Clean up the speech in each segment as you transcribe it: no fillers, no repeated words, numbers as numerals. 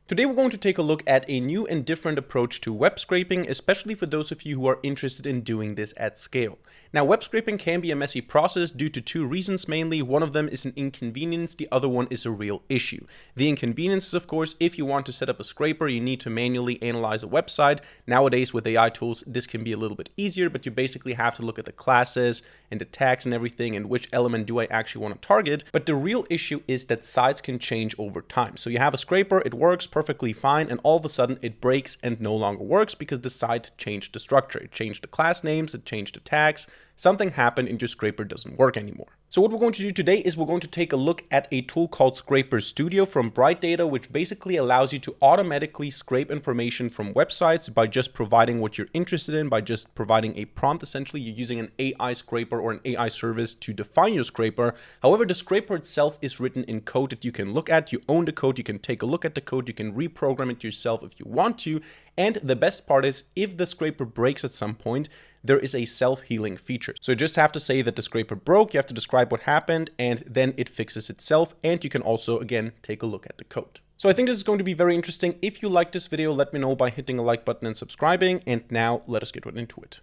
Today we're going to take a look at a new and different approach to web scraping, especially for those of you who are interested in doing this at scale. Now, web scraping can be a messy process due to two reasons mainly. One of them is an inconvenience, the other one is a real issue. The inconvenience is, of course, if you want to set up a scraper, you need to manually analyze a website. Nowadays with AI tools, this can be a little bit easier, but you basically have to look at the classes and the tags and everything and which element do I actually want to target. But the real issue is that sites can change over time. So you have a scraper, it works perfectly fine, and all of a sudden it breaks and no longer works because the site changed the structure. It changed the class names, it changed the tags, something happened and your scraper doesn't work anymore. So what we're going to do today is we're going to take a look at a tool called Scraper Studio from Bright Data, which basically allows you to automatically scrape information from websites by just providing what you're interested in, by just providing a prompt. Essentially, you're using an AI scraper or an AI service to define your scraper. However, the scraper itself is written in code that you can look at. You own the code, you can take a look at the code, you can reprogram it yourself if you want to. And the best part is, if the scraper breaks at some point, there is a self-healing feature. So you just have to say that the scraper broke, you have to describe what happened, and then it fixes itself. And you can also, again, take a look at the code. So I think this is going to be very interesting. If you like this video, let me know by hitting a like button and subscribing. And now let us get right into it.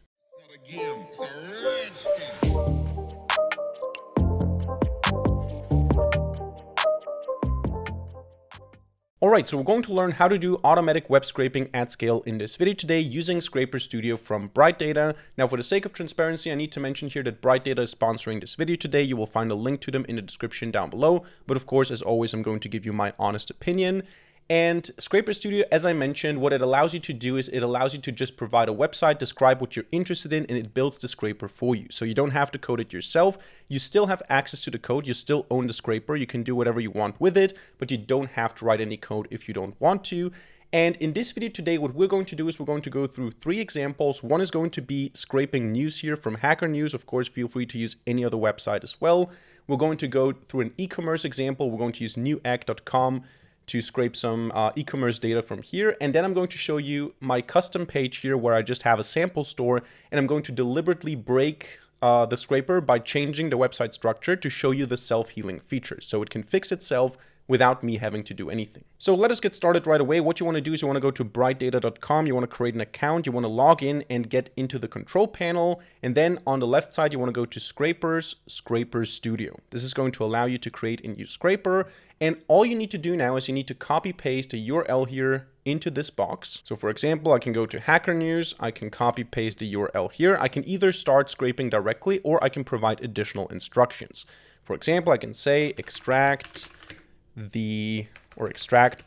Alright, so we're going to learn how to do automatic web scraping at scale in this video today using Scraper Studio from Bright Data. Now, for the sake of transparency, I need to mention here that Bright Data is sponsoring this video today. You will find a link to them in the description down below. But of course, as always, I'm going to give you my honest opinion. And Scraper Studio, as I mentioned, what it allows you to do is it allows you to just provide a website, describe what you're interested in, and it builds the scraper for you. So you don't have to code it yourself. You still have access to the code. You still own the scraper. You can do whatever you want with it, but you don't have to write any code if you don't want to. And in this video today, what we're going to do is we're going to go through 3 examples. One is going to be scraping news here from Hacker News. Of course, feel free to use any other website as well. We're going to go through an e-commerce example. We're going to use newegg.com to scrape some e-commerce data from here. And then I'm going to show you my custom page here where I just have a sample store, and I'm going to deliberately break the scraper by changing the website structure to show you the self-healing features. So it can fix itself without me having to do anything. So let us get started right away. What you want to do is you want to go to brightdata.com, you want to create an account, you want to log in and get into the control panel. And then on the left side, you want to go to Scrapers, Scraper Studio. This is going to allow you to create a new scraper. And all you need to do now is you need to copy paste a URL here into this box. So for example, I can go to Hacker News, I can copy paste the URL here. I can either start scraping directly or I can provide additional instructions. For example, I can say extract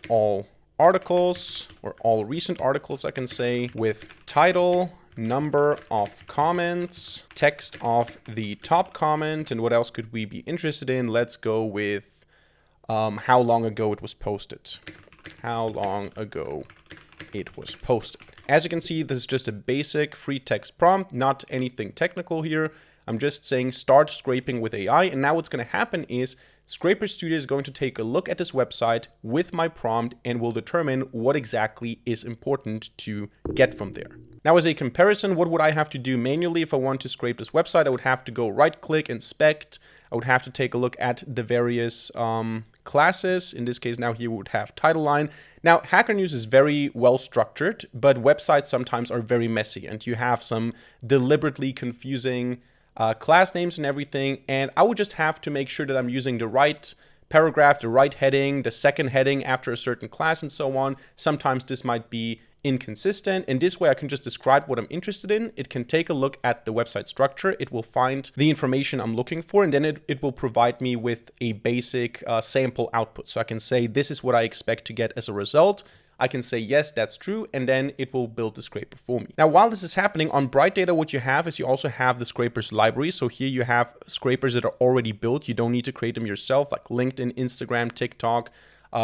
all articles or all recent articles, I can say, with title, number of comments, text of the top comment, and what else could we be interested in? Let's go with how long ago it was posted. How long ago it was posted. As you can see, this is just a basic free text prompt, not anything technical here. I'm just saying start scraping with AI, and now what's going to happen is Scraper Studio is going to take a look at this website with my prompt and will determine what exactly is important to get from there. Now, as a comparison, what would I have to do manually if I want to scrape this website? I would have to go right-click, inspect. I would have to take a look at the various classes. In this case, now here we would have title line. Now, Hacker News is very well structured, but websites sometimes are very messy, and you have some deliberately confusing class names and everything, and I would just have to make sure that I'm using the right paragraph, the right heading, the second heading after a certain class and so on. Sometimes this might be inconsistent, and this way I can just describe what I'm interested in. It can take a look at the website structure, it will find the information I'm looking for, and then it will provide me with a basic sample output. So I can say this is what I expect to get as a result. I can say, yes, that's true, and then it will build the scraper for me. Now, while this is happening on Bright Data, what you have is you also have the scrapers library. So here you have scrapers that are already built. You don't need to create them yourself, like LinkedIn, Instagram, TikTok,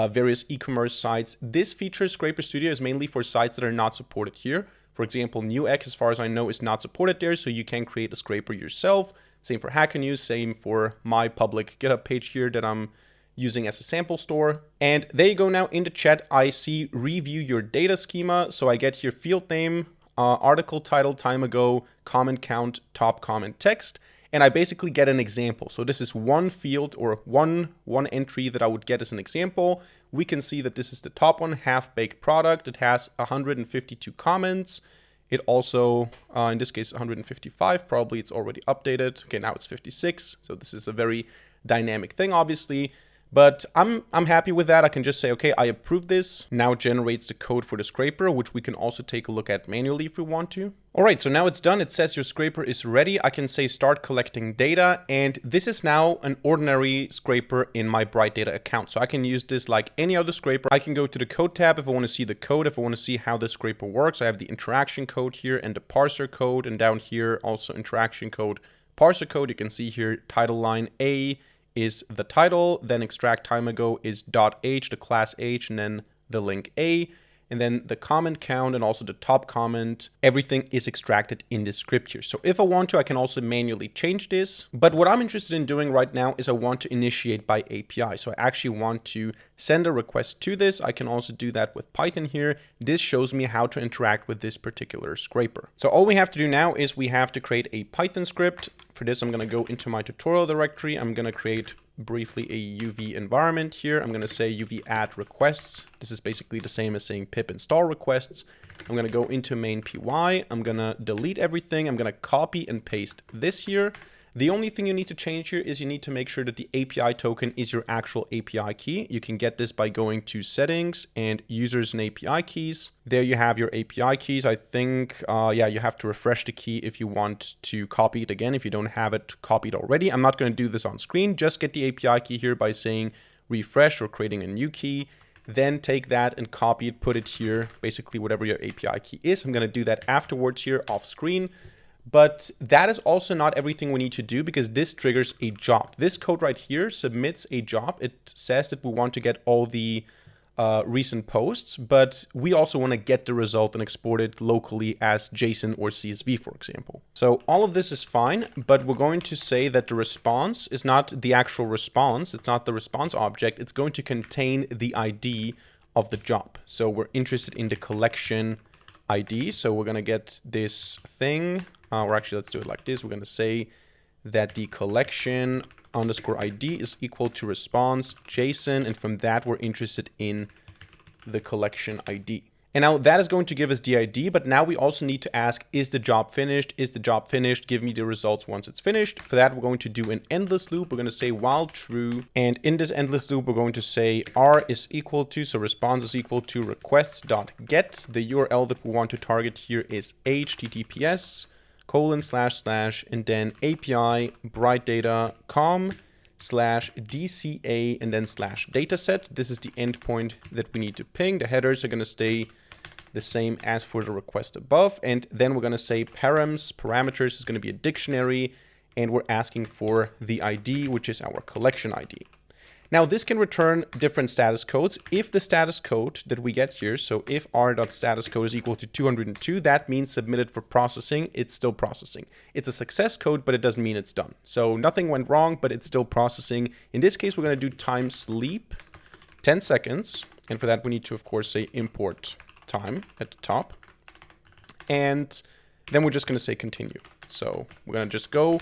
various e-commerce sites. This feature, Scraper Studio, is mainly for sites that are not supported here. For example, Newegg, as far as I know, is not supported there, so you can create a scraper yourself. Same for Hacker News, same for my public GitHub page here that I'm using as a sample store. And there you go. Now in the chat, I see review your data schema. So I get here field name, article title, time ago, comment count, top comment text. and I basically get an example. So this is one field or one entry that I would get as an example. We can see that this is the top one, half-baked product. It has 152 comments. It also, in this case, 155, probably it's already updated. Okay, now it's 56. So this is a very dynamic thing, obviously. But I'm happy with that. I can just say, okay, I approve this. Now it generates the code for the scraper, which we can also take a look at manually if we want to. All right, so now it's done. It says your scraper is ready. I can say start collecting data. And this is now an ordinary scraper in my Bright Data account. So I can use this like any other scraper. I can go to the code tab if I want to see the code, if I want to see how the scraper works. I have the interaction code here and the parser code. And down here, also interaction code, parser code. You can see here title line A is the title, then extract time ago is .h, the class H, and then the link A, and then the comment count and also the top comment, everything is extracted in this script here. So if I want to, I can also manually change this. But what I'm interested in doing right now is I want to initiate by API. So I actually want to send a request to this. I can also do that with Python here. This shows me how to interact with this particular scraper. So all we have to do now is we have to create a Python script. For this, I'm going to go into my tutorial directory. I'm going to create briefly a UV environment here. I'm going to say UV add requests. This is basically the same as saying pip install requests. I'm going to go into main py. I'm going to delete everything. I'm going to copy and paste this here. The only thing you need to change here is you need to make sure that the API token is your actual API key. You can get this by going to settings and users and API keys. There you have your API keys. I think, yeah, you have to refresh the key if you want to copy it again, if you don't have it copied already. I'm not going to do this on screen. Just get the API key here by saying refresh or creating a new key. Then take that and copy it, put it here, basically whatever your API key is. I'm going to do that afterwards here off screen. But that is also not everything we need to do, because this triggers a job. This code right here submits a job. It says that we want to get all the recent posts, but we also want to get the result and export it locally as JSON or CSV, for example. So all of this is fine, but we're going to say that the response is not the actual response. It's not the response object. It's going to contain the ID of the job. So we're interested in the collection ID. So we're going to get this thing. Or actually, let's do it like this. We're going to say that the collection underscore ID is equal to response JSON. And from that, we're interested in the collection ID. And now that is going to give us the ID. But now we also need to ask, is the job finished? Is the job finished? Give me the results once it's finished. For that, we're going to do an endless loop. We're going to say while true. And in this endless loop, we're going to say R is equal to, so response is equal to requests.get. The URL that we want to target here is https:// and then API brightdata.com/DCA and then /dataset. This is the endpoint that we need to ping. The headers are going to stay the same as for the request above. And then we're going to say parameters is going to be a dictionary, and we're asking for the ID, which is our collection ID. Now this can return different status codes. If the status code that we get here, so if r.statuscode is equal to 202, that means submitted for processing. It's still processing. It's a success code, but it doesn't mean it's done. So nothing went wrong, but it's still processing. In this case, we're going to do time sleep 10 seconds. And for that, we need to, of course, say import time at the top. And then we're just going to say continue. So we're going to just go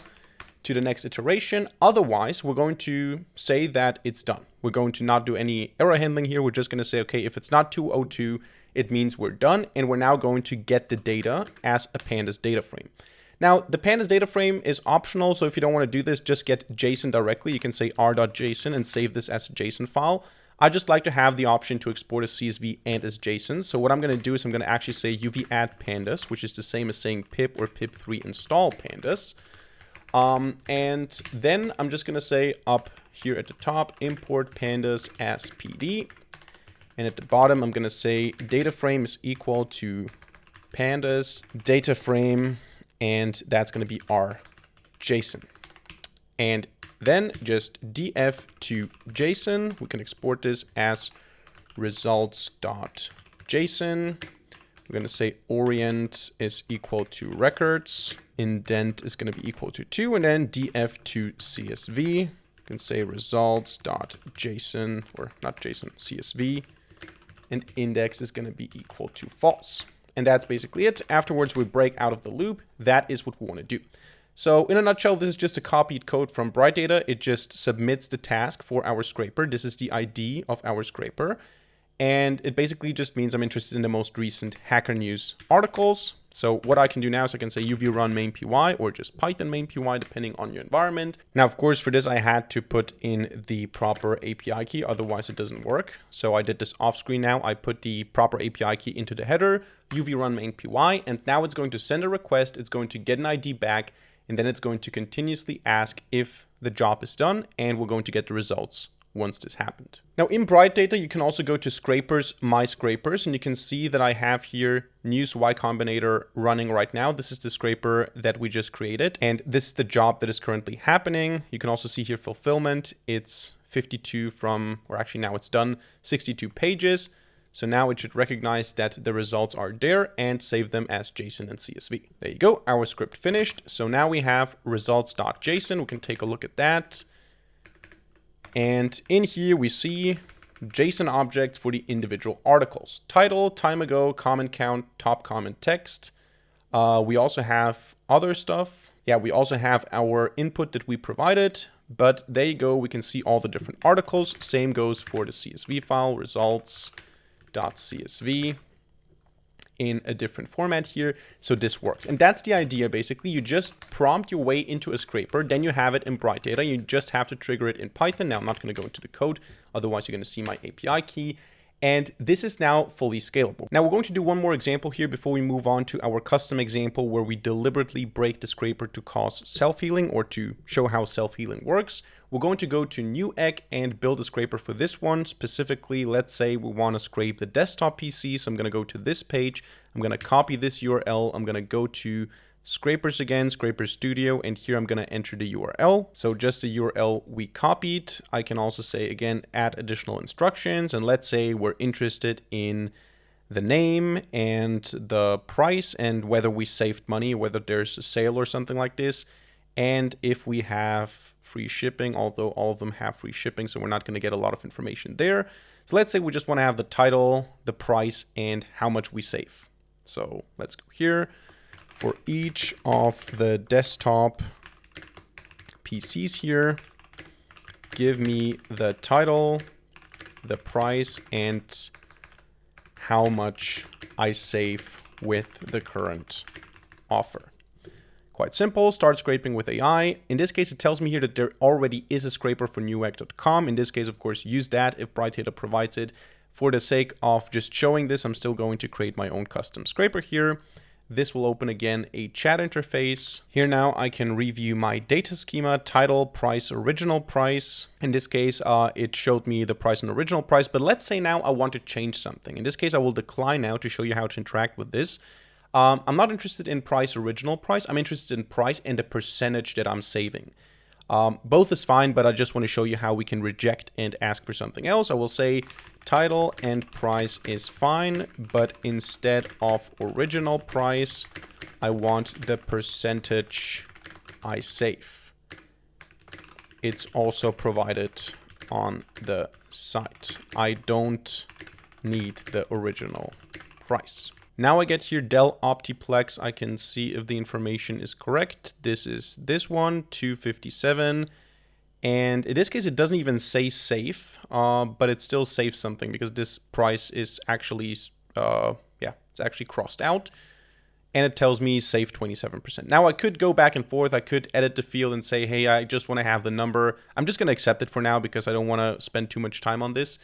to the next iteration. Otherwise, we're going to say that it's done. We're going to not do any error handling here. We're just going to say, okay, if it's not 202, it means we're done. And we're now going to get the data as a pandas data frame. Now, the pandas data frame is optional. So if you don't want to do this, just get JSON directly. You can say r.json and save this as a JSON file. I just like to have the option to export as CSV and as JSON. So what I'm going to do is I'm going to actually say UV add pandas, which is the same as saying pip or pip3 install pandas. And then I'm just going to say up here at the top, import pandas as PD. And at the bottom, I'm going to say data frame is equal to pandas data frame, and that's going to be our JSON. And then just df to JSON. We can export this as results.json. We're going to say orient is equal to records. Indent is going to be equal to 2, and then df to CSV. You can say results.json, or not JSON, CSV, and index is going to be equal to false. And that's basically it. Afterwards, we break out of the loop. That is what we want to do. So in a nutshell, this is just a copied code from BrightData. It just submits the task for our scraper. This is the ID of our scraper. And it basically just means I'm interested in the most recent Hacker News articles. So what I can do now is I can say UV run main py or just Python main py, depending on your environment. Now, of course, for this, I had to put in the proper API key, otherwise it doesn't work. So I did this off screen now. I put the proper API key into the header, UV run main py, and now it's going to send a request. It's going to get an ID back, and then it's going to continuously ask if the job is done, and we're going to get the results once this happened. Now in BrightData, you can also go to Scrapers, My Scrapers, and you can see that I have here News Y Combinator running right now. This is the scraper that we just created, and this is the job that is currently happening. You can also see here fulfillment. It's 52 from, or actually now it's done, 62 pages. So now it should recognize that the results are there and save them as JSON and CSV. There you go, our script finished. So now we have results.json. We can take a look at that. And in here we see JSON objects for the individual articles. Title, time ago, comment count, top comment text. We also have other stuff. Yeah, we also have our input that we provided, but there you go. We can see all the different articles. Same goes for the CSV file, results.csv. in a different format here. So this works. And that's the idea. Basically, you just prompt your way into a scraper. Then you have it in BrightData. You just have to trigger it in Python. Now, I'm not going to go into the code. Otherwise, you're going to see my API key. And this is now fully scalable. Now, we're going to do one more example here before we move on to our custom example where we deliberately break the scraper to cause self-healing or to show how self-healing works. We're going to go to Newegg and build a scraper for this one. Specifically, let's say we want to scrape the desktop PC. So I'm going to go to this page. I'm going to copy this URL. I'm going to go to Scrapers again, Scraper Studio, and here I'm going to enter the URL. So just the URL we copied. I can also say again, add additional instructions. And let's say we're interested in the name and the price and whether we saved money, whether there's a sale or something like this. And if we have free shipping, although all of them have free shipping, so we're not going to get a lot of information there. So let's say we just want to have the title, the price, and how much we save. So let's go here. For each of the desktop PCs here, give me the title, the price, and how much I save with the current offer. Quite simple. Start scraping with AI. In this case, it tells me here that there already is a scraper for newegg.com. In this case, of course, use that if BrightData provides it. For the sake of just showing this, I'm still going to create my own custom scraper here. This will open again a chat interface. Here now I can review my data schema, title, price, original price. In this case, it showed me the price and original price, but let's say now I want to change something. In this case, I will decline now to show you how to interact with this. I'm not interested in price, original price. I'm interested in price and the percentage that I'm saving. Both is fine, but I just want to show you how we can reject and ask for something else. I will say title and price is fine, but instead of original price, I want the percentage I save. It's also provided on the site. I don't need the original price. Now I get here Dell Optiplex. I can see if the information is correct. This is this one, 257. And in this case, it doesn't even say save, but it still saves something because this price is actually, it's actually crossed out. And it tells me save 27%. Now I could go back and forth. I could edit the field and say, hey, I just want to have the number. I'm just going to accept it for now because I don't want to spend too much time on this.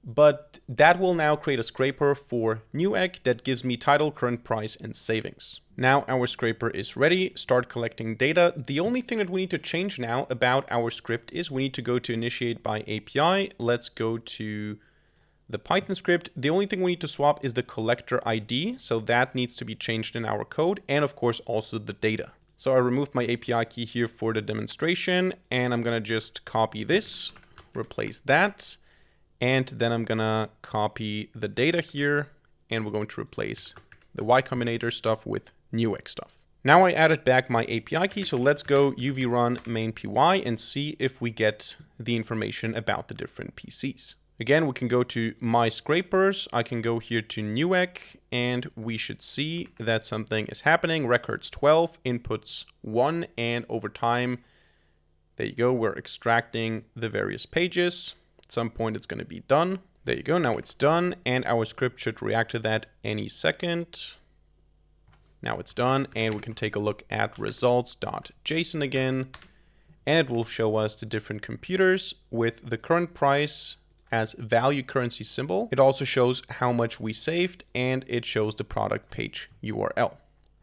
But that will now create a scraper for Newegg that gives me title, current price, and savings. Now our scraper is ready. Start collecting data. The only thing that we need to change now about our script is we need to go to initiate by API. Let's go to the Python script. The only thing we need to swap is the collector ID. So that needs to be changed in our code. And of course, also the data. So I removed my API key here for the demonstration. And I'm going to just copy this, replace that. And then I'm going to copy the data here. And we're going to replace the Y Combinator stuff with Newegg stuff. Now I added back my API key. So let's go UV run main py and see if we get the information about the different PCs. Again, we can go to My Scrapers. I can go here to Newegg, and we should see that something is happening. Records 12, inputs 1, and over time, there you go, we're extracting the various pages. At some point, it's going to be done. There you go, now it's done, and our script should react to that any second. Now it's done, and we can take a look at results.json again, and it will show us the different computers with the current price as value currency symbol. It also shows how much we saved, and it shows the product page URL.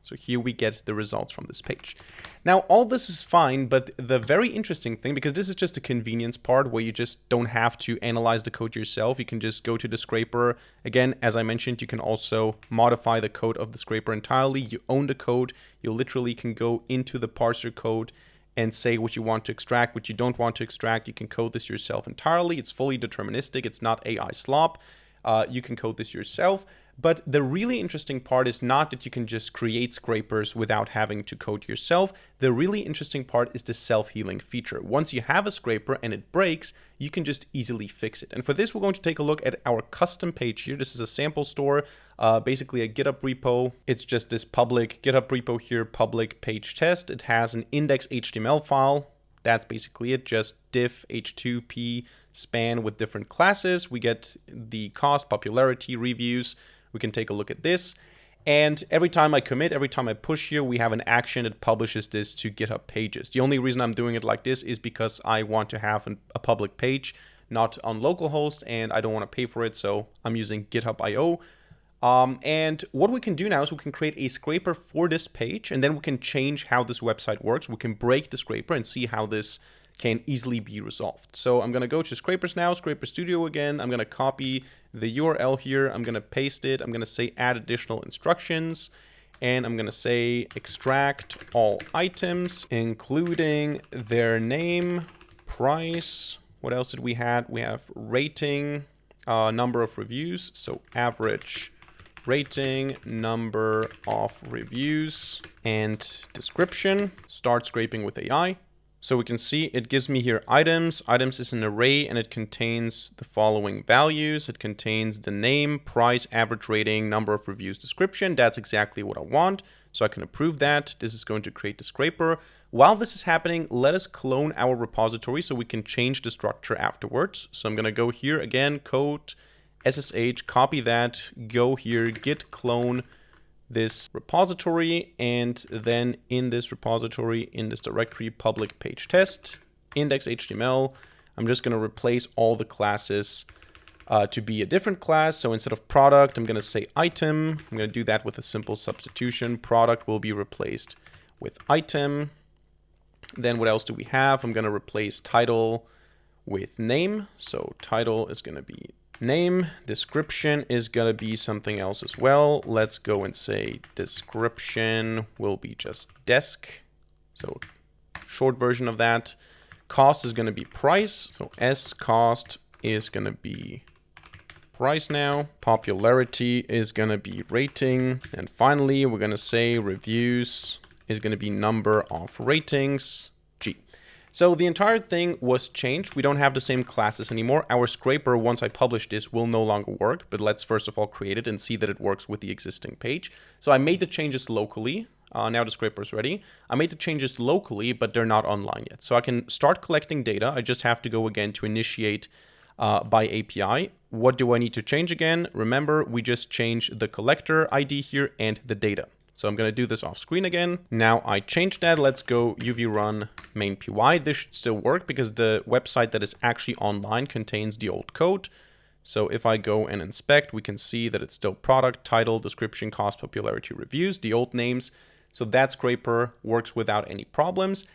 So here we get the results from this page. Now, all this is fine, but the very interesting thing, because this is just a convenience part where you just don't have to analyze the code yourself. You can just go to the scraper. Again, as I mentioned, you can also modify the code of the scraper entirely. You own the code. You literally can go into the parser code and say what you want to extract, what you don't want to extract. You can code this yourself entirely. It's fully deterministic. It's not AI slop. You can code this yourself. But the really interesting part is not that you can just create scrapers without having to code yourself. The really interesting part is the self-healing feature. Once you have a scraper and it breaks, you can just easily fix it. And for this, we're going to take a look at our custom page here. This is a sample store, basically a GitHub repo. It's just this public GitHub repo here, public page test. It has an index.html file. That's basically it, just diff h2p span with different classes. We get the cost, popularity, reviews. We can take a look at this. And every time I commit, every time I push here, we have an action that publishes this to GitHub pages. The only reason I'm doing it like this is because I want to have a public page, not on localhost, and I don't want to pay for it, so I'm using GitHub.io. And what we can do now is we can create a scraper for this page, and then we can change how this website works. We can break the scraper and see how this can easily be resolved. So I'm going to go to Scrapers now, Scraper Studio again. I'm going to copy the URL here. I'm going to paste it. I'm going to say add additional instructions. And I'm going to say extract all items, including their name, price. What else did we have? We have rating, number of reviews. So average rating, number of reviews, and description. Start scraping with AI. So we can see it gives me here items. Items is an array and it contains the following values. It contains the name, price, average rating, number of reviews, description. That's exactly what I want. So I can approve that. This is going to create the scraper. While this is happening, let us clone our repository so we can change the structure afterwards. So I'm going to go here again, code, SSH, copy that, go here, git clone this repository, and then in this repository, in this directory, public page test, index.html, I'm just going to replace all the classes to be a different class. So instead of product, I'm going to say item. I'm going to do that with a simple substitution. Product will be replaced with item. Then what else do we have? I'm going to replace title with name. So title is going to be name. Description is going to be something else as well. Let's go and say description will be just desk. So short version of that. Cost is going to be price. So S cost is going to be price now. Popularity is going to be rating. And finally, we're going to say reviews is going to be number of ratings, G. So the entire thing was changed. We don't have the same classes anymore. Our scraper, once I publish this, will no longer work. But let's first of all create it and see that it works with the existing page. So I made the changes locally. Now the scraper is ready. I made the changes locally, but they're not online yet. So I can start collecting data. I just have to go again to initiate by API. What do I need to change again? Remember, we just changed the collector ID here and the data. So I'm going to do this off screen again. Now I changed that. Let's go UV run main py. This should still work because the website that is actually online contains the old code. So if I go and inspect, we can see that it's still product, title, description, cost, popularity, reviews, the old names. So that scraper works without any problems.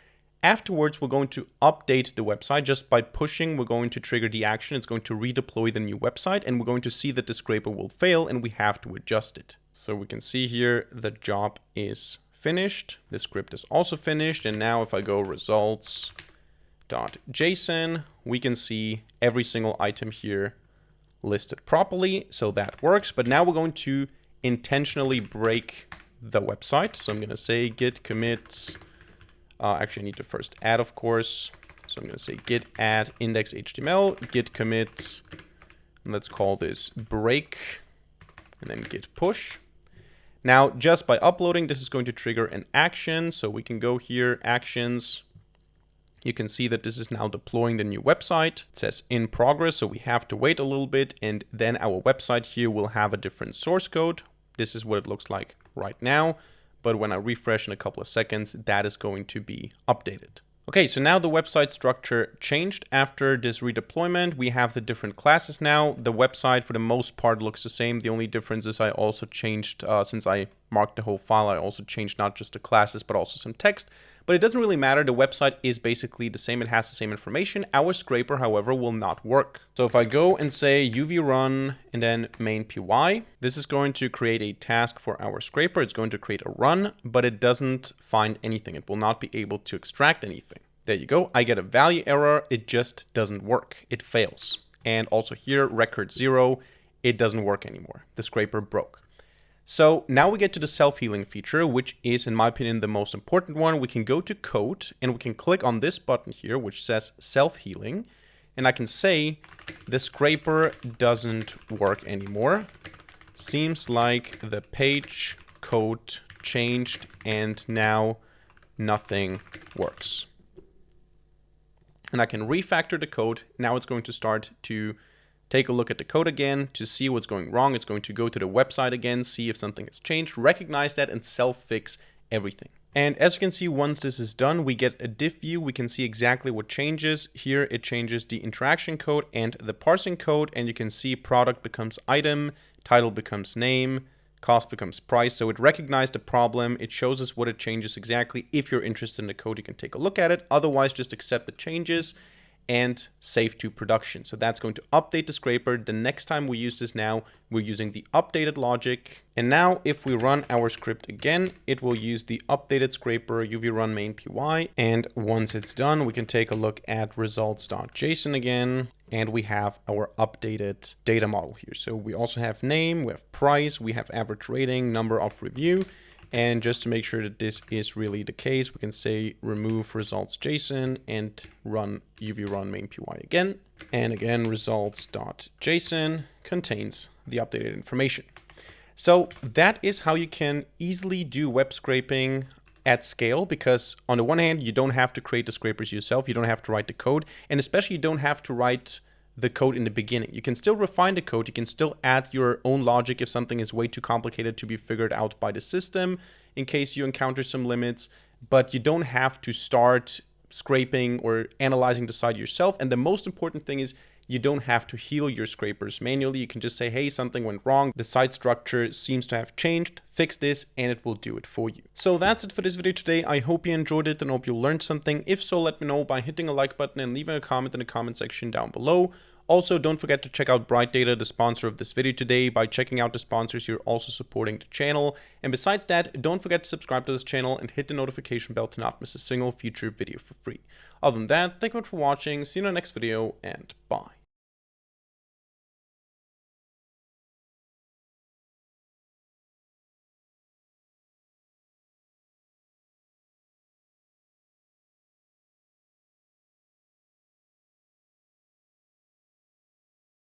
Afterwards, we're going to update the website. Just by pushing, we're going to trigger the action. It's going to redeploy the new website, and we're going to see that the scraper will fail, and we have to adjust it. So we can see here the job is finished. The script is also finished. And now if I go results.json, we can see every single item here listed properly. So that works. But now we're going to intentionally break the website. So I'm going to say git commit. Actually, I need to first add, of course. So I'm going to say git add index.html, git commit Let's call this break and then git push. Now, just by uploading, this is going to trigger an action. So we can go here, actions. You can see that this is now deploying the new website. It says in progress, so we have to wait a little bit, and then our website here will have a different source code. This is what it looks like right now, but when I refresh in a couple of seconds, that is going to be updated. Okay, so now the website structure changed after this redeployment. We have the different classes now. The website for the most part looks the same. The only difference is I also changed, since I marked the whole file, I also changed not just the classes, but also some text. But it doesn't really matter. The website is basically the same. It has the same information. Our scraper, however, will not work. So if I go and say UV run and then main py, this is going to create a task for our scraper. It's going to create a run, but it doesn't find anything. It will not be able to extract anything. There you go. I get a value error. It just doesn't work. It fails. And also here, record 0, it doesn't work anymore. The scraper broke. So now we get to the self-healing feature, which is, in my opinion, the most important one. We can go to code and we can click on this button here, which says self-healing. And I can say the scraper doesn't work anymore. Seems like the page code changed and now nothing works. And I can refactor the code. Now it's going to start to take a look at the code again to see what's going wrong. It's going to go to the website again, see if something has changed, recognize that, and self-fix everything. And as you can see, once this is done, we get a diff view. We can see exactly what changes. Here it changes the interaction code and the parsing code, and you can see product becomes item, title becomes name, cost becomes price. So it recognized the problem. It shows us what it changes exactly. If you're interested in the code, you can take a look at it. Otherwise, just accept the changes and save to production. So that's going to update the scraper. The next time we use this now, we're using the updated logic. And now if we run our script again, it will use the updated scraper UV run main py. And once it's done, we can take a look at results.json again. And we have our updated data model here. So we also have name, we have price, we have average rating, number of review. And just to make sure that this is really the case, we can say remove results.json and run UV run main py again. And again, results.json contains the updated information. So that is how you can easily do web scraping at scale, because on the one hand, you don't have to create the scrapers yourself. You don't have to write the code, and especially you don't have to write the code in the beginning. You can still refine the code. You can still add your own logic if something is way too complicated to be figured out by the system in case you encounter some limits, but you don't have to start scraping or analyzing the site yourself. And the most important thing is you don't have to heal your scrapers manually. You can just say, hey, something went wrong. The site structure seems to have changed. Fix this and it will do it for you. So that's it for this video today. I hope you enjoyed it and hope you learned something. If so, let me know by hitting a like button and leaving a comment in the comment section down below. Also, don't forget to check out Bright Data, the sponsor of this video today. By checking out the sponsors, you're also supporting the channel. And besides that, don't forget to subscribe to this channel and hit the notification bell to not miss a single future video for free. Other than that, thank you much for watching. See you in the next video and bye.